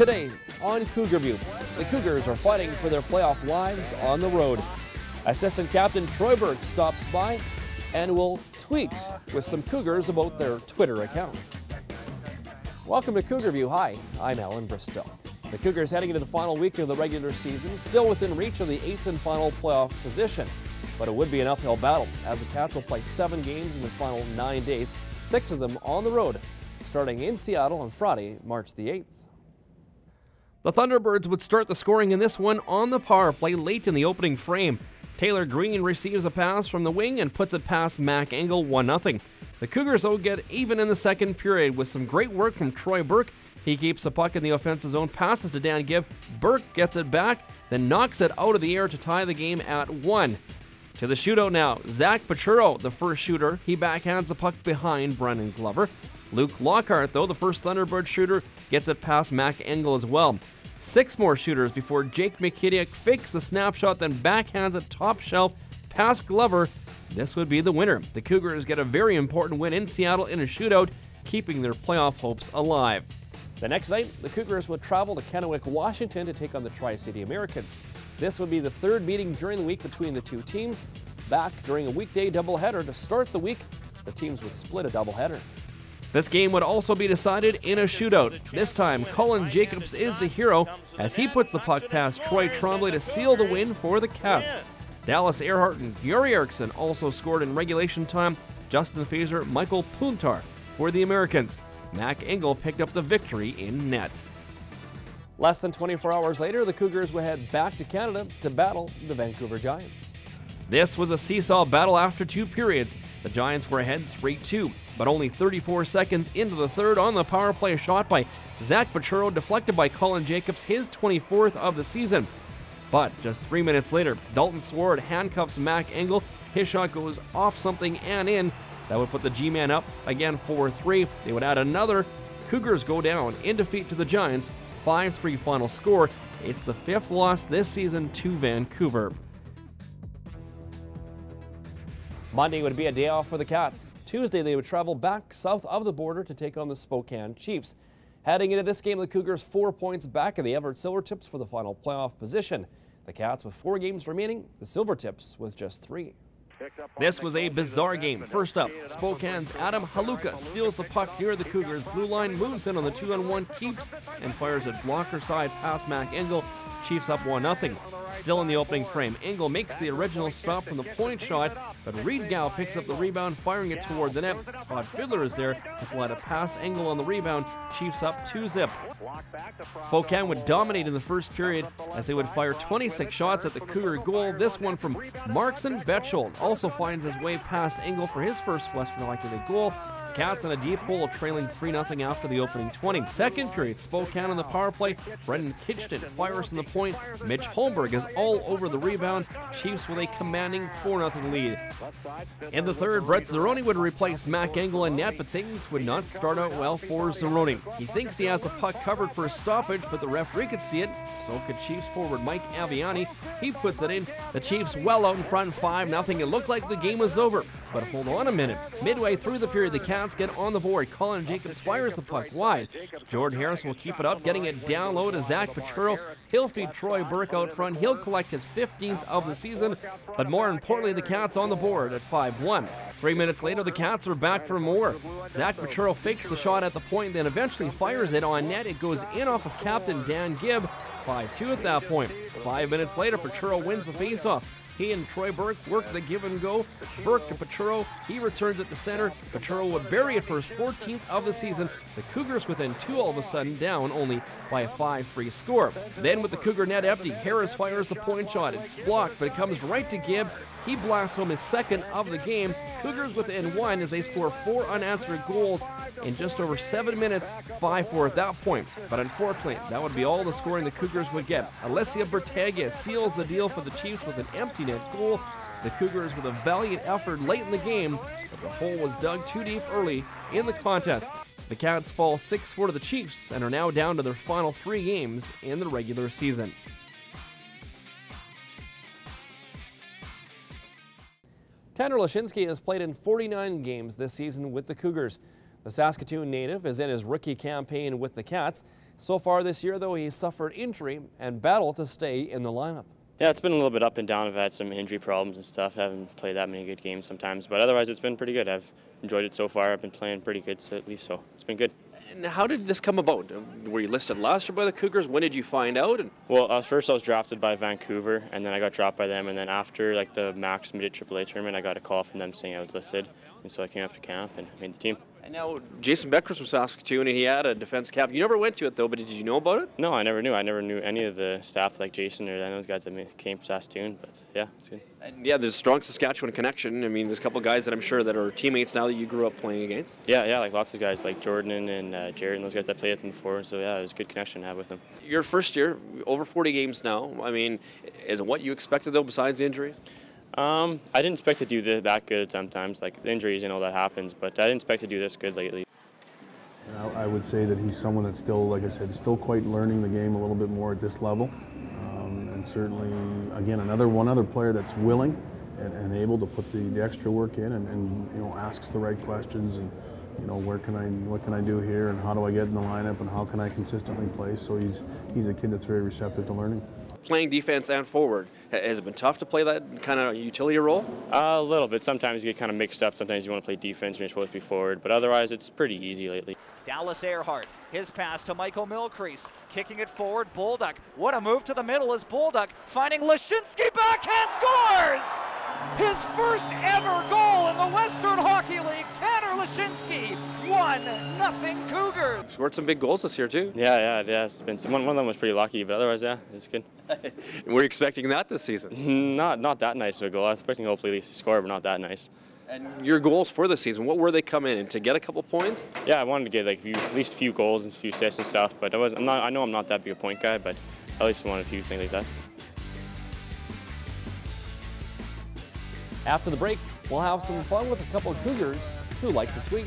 Today on Cougar View, the Cougars are fighting for their playoff lives on the road. Assistant Captain Troy Burke stops by and will tweet with some Cougars about their Twitter accounts. Welcome to Cougar View. Hi, I'm Alan Bristow. The Cougars heading into the final week of the regular season, still within reach of the 8th and final playoff position. But it would be an uphill battle, as the Cats will play 7 games in the final 9 days, 6 of them on the road, starting in Seattle on Friday, March the 8th. The Thunderbirds would start the scoring in this one on the power play late in the opening frame. Taylor Green receives a pass from the wing and puts it past Mac Engel 1-0. The Cougars though get even in the second period with some great work from Troy Burke. He keeps the puck in the offensive zone, passes to Dan Gibb. Burke gets it back, then knocks it out of the air to tie the game at 1. To the shootout now. Zach Pachuro, the first shooter. He backhands the puck behind Brendan Glover. Luke Lockhart, though, the first Thunderbird shooter, gets it past Mac Engel as well. 6 more shooters before Jake McKittick fakes the snapshot, then backhands it top shelf past Glover. This would be the winner. The Cougars get a very important win in Seattle in a shootout, keeping their playoff hopes alive. The next night, the Cougars would travel to Kennewick, Washington to take on the Tri-City Americans. This would be the 3rd meeting during the week between the two teams. Back during a weekday doubleheader to start the week, the teams would split a doubleheader. This game would also be decided in a shootout. This time, Colin Jacobs is the hero as he puts the puck past Troy Tremblay to seal the win for the Cats. Dallas Earhart and Yuri Eriksson also scored in regulation time. Justin Fazer, Michael Puntar for the Americans. Mac Engel picked up the victory in net. Less than 24 hours later, the Cougars would head back to Canada to battle the Vancouver Giants. This was a seesaw battle after 2 periods. The Giants were ahead 3-2, but only 34 seconds into the third on the power play shot by Zach Pachuro, deflected by Colin Jacobs, his 24th of the season. But just 3 minutes later, Dalton Sword handcuffs Mac Engel. His shot goes off something and in. That would put the G-Man up again 4-3. They would add another. Cougars go down in defeat to the Giants. 5-3 final score. It's the 5th loss this season to Vancouver. Monday would be a day off for the Cats. Tuesday, they would travel back south of the border to take on the Spokane Chiefs. Heading into this game, the Cougars 4 points back of the Everett Silvertips for the final playoff position. The Cats with 4 games remaining, the Silvertips with just 3. This was a bizarre game. First up, Spokane's Adam Haluka steals the puck near the Cougars' blue line, moves in on the 2-on-1, keeps, and fires it blocker side past Mac Engel. Chiefs up 1-0. Still in the opening frame, Engel makes the original stop from the point shot, but Reed Gow picks up the rebound, firing it toward the net. Todd Fiddler is there to slide it past Engel on the rebound. Chiefs up 2-0. Spokane would dominate in the first period as they would fire 26 shots at the Cougar goal. This one from Markson Betchel also finds his way past Engel for his first Western Hockey League goal. Cats in a deep hole, trailing 3-0 after the opening 20. Second period, Spokane on the power play. Brendan Kitchton fires from the point. Mitch Holmberg is all over the rebound. Chiefs with a commanding 4-0 lead. In the third, Brett Zeroni would replace Mac Engel in net, but things would not start out well for Zeroni. He thinks he has the puck covered for a stoppage, but the referee could see it. So could Chiefs forward Mike Aviani. He puts it in. The Chiefs well out in front 5-0. It looked like the game was over. But hold on a minute. Midway through the period, the Cats get on the board. Colin Jacobs fires the puck wide. Jordan Harris will keep it up, getting it down low to Zach Pachuro. He'll feed Troy Burke out front. He'll collect his 15th of the season. But more importantly, the Cats on the board at 5-1. 3 minutes later, the Cats are back for more. Zach Pachuro fakes the shot at the point, then eventually fires it on net. It goes in off of captain Dan Gibb. 5-2 at that point. 5 minutes later, Pachuro wins the faceoff. He and Troy Burke work the give and go. Burke to Pachuro. He returns it to center. Pachuro would bury it for his 14th of the season. The Cougars within 2 all of a sudden, down only by a 5-3 score. Then with the Cougar net empty, Harris fires the point shot. It's blocked, but it comes right to Gibb. He blasts home his 2nd of the game. Cougars within 1 as they score 4 unanswered goals in just over 7 minutes, 5-4 at that point. But unfortunately, that would be all the scoring the Cougars would get. Alessia Bertaglia seals the deal for the Chiefs with an empty net goal. The Cougars with a valiant effort late in the game, but the hole was dug too deep early in the contest. The Cats fall 6-4 to the Chiefs and are now down to their final 3 games in the regular season. Tanner Lashinsky has played in 49 games this season with the Cougars. The Saskatoon native is in his rookie campaign with the Cats. So far this year, though, he's suffered injury and battled to stay in the lineup. Yeah, it's been a little bit up and down. I've had some injury problems and stuff. I haven't played that many good games sometimes, but otherwise it's been pretty good. I've enjoyed it so far. I've been playing pretty good, so at least, so it's been good. And how did this come about? Were you listed last year by the Cougars? When did you find out? Well, first I was drafted by Vancouver, and then I got dropped by them, and then after like the max mid AAA tournament, I got a call from them saying I was listed, and so I came up to camp and made the team. And now Jason Beckers was asked to, and he had a defense cap. You never went to it though, but did you know about it? No, I never knew. I never knew any of the staff like Jason or those guys that came to Saskatoon, but yeah, it's good. And yeah, there's a strong Saskatchewan connection. I mean, there's a couple guys that I'm sure that are teammates now that you grew up playing against. Yeah, like lots of guys like Jordan and Jared and those guys that played with them before, so yeah, it was a good connection to have with them. Your first year, over 40 games now. I mean, is it what you expected though besides the injury? I didn't expect to do that good sometimes, like injuries and all that happens, but I didn't expect to do this good lately. I would say that he's someone that's still, like I said, still quite learning the game a little bit more at this level. And certainly, again, one other player that's willing and able to put the extra work in and you know, asks the right questions and, you know, what can I do here and how do I get in the lineup and how can I consistently play. So he's a kid that's very receptive to learning. Playing defense and forward, has it been tough to play that kind of utility role? A little bit. Sometimes you get kind of mixed up. Sometimes you want to play defense and you're supposed to be forward, but otherwise it's pretty easy lately. Dallas Earhart, his pass to Michael Milcrease, kicking it forward, Bolduc. What a move to the middle is Bolduc, finding Lashinsky, backhand scores! His first ever goal in the Western Hockey League, Tanner Lashinsky, 1-0 Cougars. Scored some big goals this year too. Yeah, it's been one of them was pretty lucky, but otherwise, yeah, it's good. Were you expecting that this season? Not that nice of a goal. I was expecting hopefully at least to score, but not that nice. And your goals for the season, what were they coming in? To get a couple points? Yeah, I wanted to get like at least a few goals and a few assists and stuff, but I know I'm not that big a point guy, but at least I wanted a few things like that. After the break, we'll have some fun with a couple of Cougars who like to tweet.